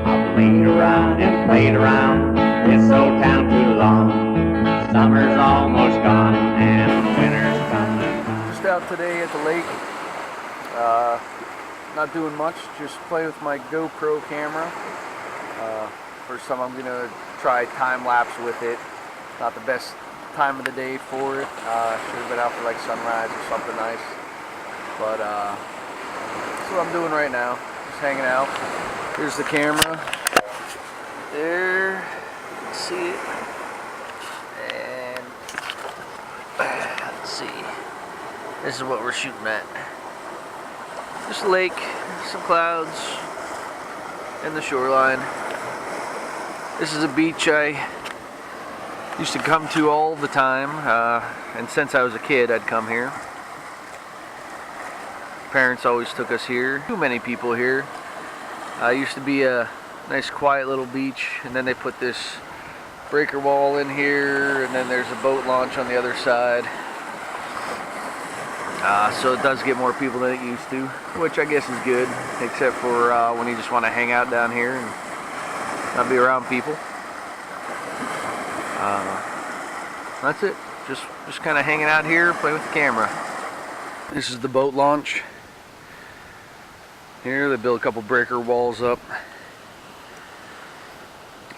I've played around and played around this old town too long. Summer's almost gone and winter's coming. Just out today at the lake. Not doing much, just play with my GoPro camera. First time I'm going to try time-lapse with it. Not the best time of the day for it. Should have been out for like sunrise or something nice. But that's what I'm doing right now. Just hanging out. Here's the camera. There. You can see it. And let's see. This is what we're shooting at. Just a lake, some clouds, and the shoreline. This is a beach I used to come to all the time, and since I was a kid I'd come here. Parents always took us here. Too many people here. Used to be a nice quiet little beach, and then they put this breaker wall in here, and then there's a boat launch on the other side. So it does get more people than it used to, which I guess is good, except for when you just want to hang out down here and not be around people. That's it. Just kind of hanging out here, playing with the camera. This is the boat launch. Here they built a couple breaker walls up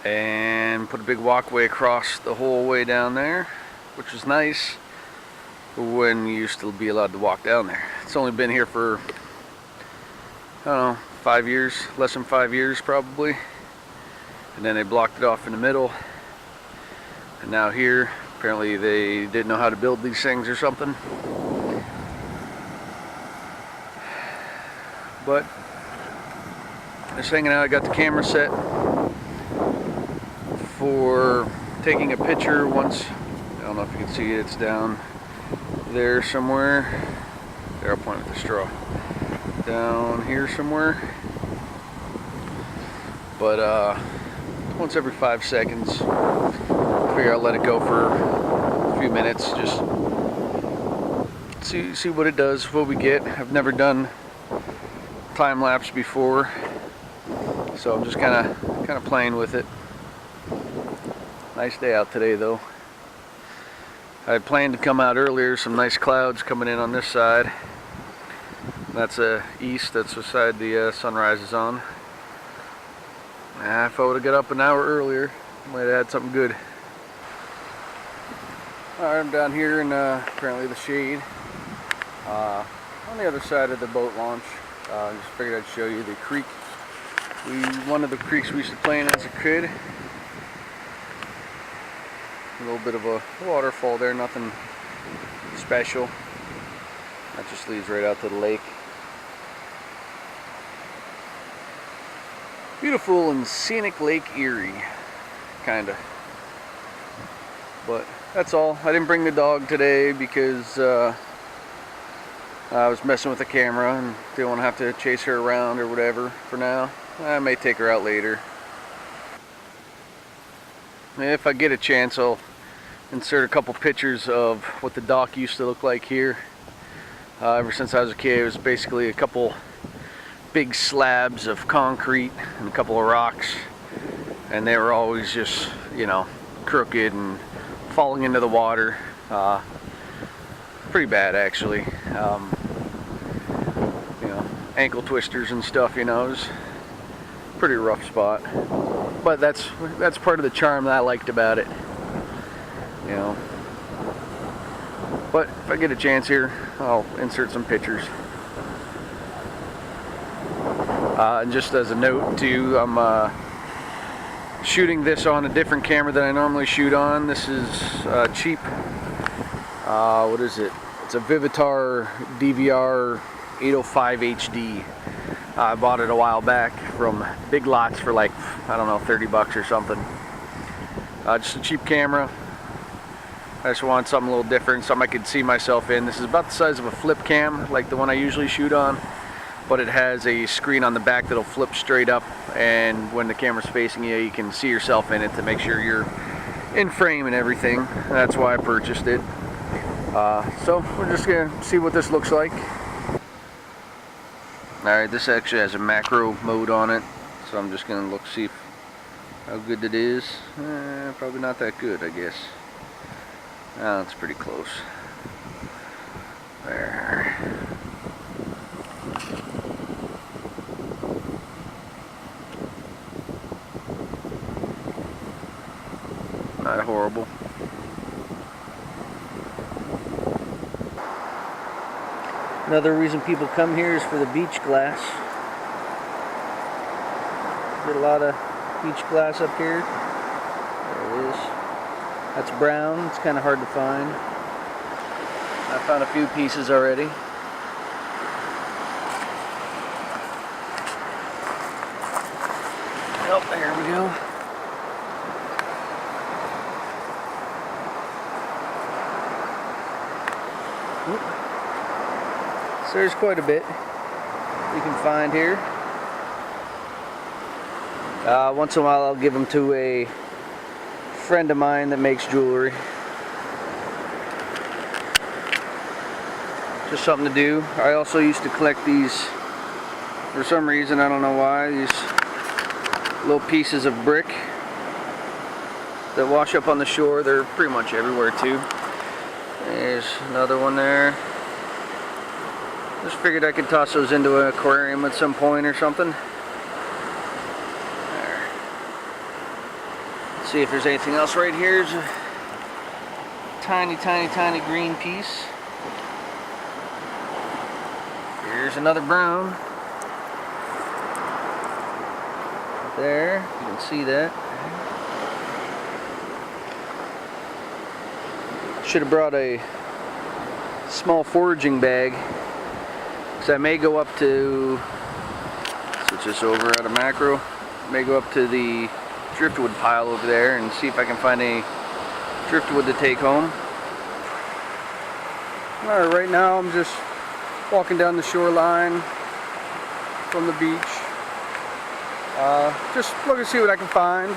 and put a big walkway across the whole way down there, which is nice. When you used to be allowed to walk down there. It's only been here for, I don't know, 5 years, less than 5 years probably. And then they blocked it off in the middle. And now here, apparently they didn't know how to build these things or something. But just hanging out. I got the camera set for taking a picture once. I don't know if you can see it, it's down there somewhere. There, I'll point with the straw. Down here somewhere. But once every 5 seconds, figure I'll let it go for a few minutes. Just see what it does, what we get. I've never done time lapse before, so I'm just kind of playing with it. Nice day out today though. I had planned to come out earlier, some nice clouds coming in on this side. That's east, that's the side the sunrise is on. If I would have got up an hour earlier, might have had something good. Alright, I'm down here in apparently the shade. On the other side of the boat launch. Just figured I'd show you the creek. One of the creeks we used to play in as a kid. A little bit of a waterfall there, nothing special. That just leads right out to the lake. Beautiful and scenic Lake Erie, kinda. But that's all. I didn't bring the dog today because I was messing with the camera and didn't want to have to chase her around or whatever for now. I may take her out later. If I get a chance, I'll insert a couple pictures of what the dock used to look like here. Ever since I was a kid, it was basically a couple big slabs of concrete and a couple of rocks, and they were always just, you know, crooked and falling into the water. Pretty bad actually. You know, ankle twisters and stuff, you know. It was a pretty rough spot. But that's part of the charm that I liked about it, you know. But if I get a chance here, I'll insert some pictures. And just as a note too, I'm shooting this on a different camera than I normally shoot on. This is cheap. What is it? It's a Vivitar DVR 805 HD. I bought it a while back from Big Lots for like, I don't know, 30 bucks or something. Just a cheap camera. I just wanted something a little different, something I could see myself in. This is about the size of a flip cam, like the one I usually shoot on, but it has a screen on the back that'll flip straight up, and when the camera's facing you, you can see yourself in it to make sure you're in frame and everything. And that's why I purchased it. So we're just gonna see what this looks like. Alright, this actually has a macro mode on it, so I'm just gonna look, see how good it is. Probably not that good, I guess. Oh, it's pretty close. There. Not horrible. Another reason people come here is for the beach glass. Get a lot of beach glass up here. There it is. That's brown. It's kind of hard to find. I found a few pieces already. Oh, there we go. Oop. So there's quite a bit we can find here. Once in a while I'll give them to a friend of mine that makes jewelry. Just something to do. I also used to collect these, for some reason, I don't know why, these little pieces of brick that wash up on the shore. They're pretty much everywhere too. There's another one there. Just figured I could toss those into an aquarium at some point or something. There. Let's see if there's anything else right here. There's a tiny, tiny, tiny green piece. Here's another brown. There, you can see that. Should have brought a small foraging bag, because I may go up to, switch this over out of macro, may go up to the driftwood pile over there and see if I can find any driftwood to take home. Alright, right now I'm just walking down the shoreline from the beach. Just looking to see what I can find.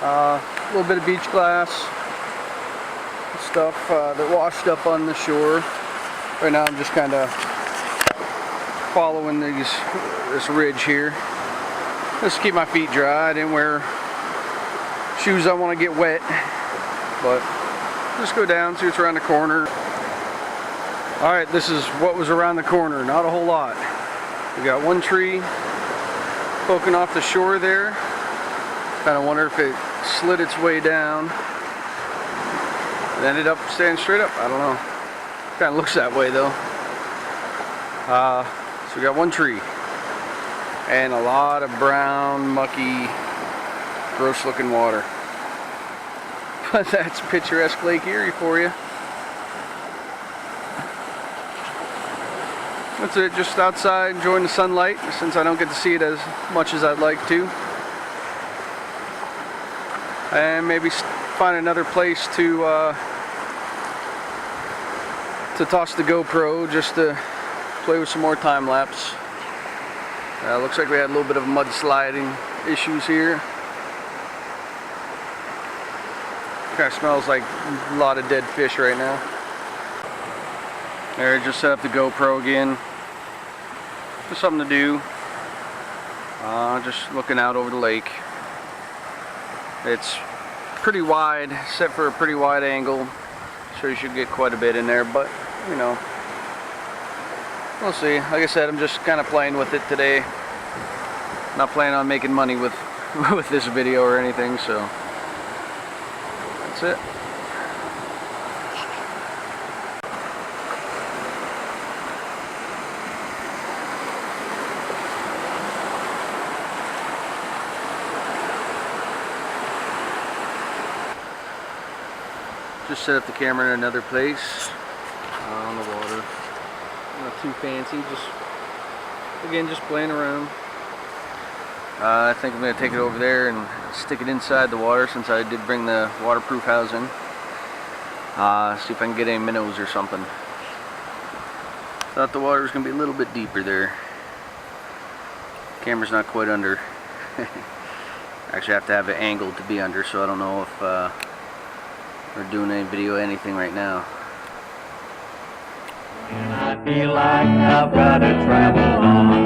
A little bit of beach glass stuff that washed up on the shore. Right now I'm just kind of following this ridge here. Just to keep my feet dry. I didn't wear shoes I want to get wet, but just go down, see what's around the corner. Alright, this is what was around the corner. Not a whole lot. We got one tree poking off the shore there. Kind of wonder if it slid its way down and ended up staying straight up. I don't know. Kind of looks that way though. So we got one tree and a lot of brown, mucky, gross looking water. But that's picturesque Lake Erie for you. That's it, just outside enjoying the sunlight, since I don't get to see it as much as I'd like to. And maybe find another place to toss the GoPro, just to play with some more time lapse. Looks like we had a little bit of mudsliding issues here. Kind of smells like a lot of dead fish right now. There, just set up the GoPro again. Just something to do. Just looking out over the lake. It's pretty wide, set for a pretty wide angle. So you should get quite a bit in there, but you know, we'll see. Like I said, I'm just kind of playing with it today. Not planning on making money with this video or anything, so that's it. Just set up the camera in another place on the water. Not too fancy, just playing around. I think I'm going to take it over there and stick it inside the water, since I did bring the waterproof housing. See if I can get any minnows or something. Thought the water was going to be a little bit deeper there. Camera's not quite under. Actually, I have to have it angled to be under, so I don't know if we're doing any video or anything right now. And I feel like I've gotta travel on.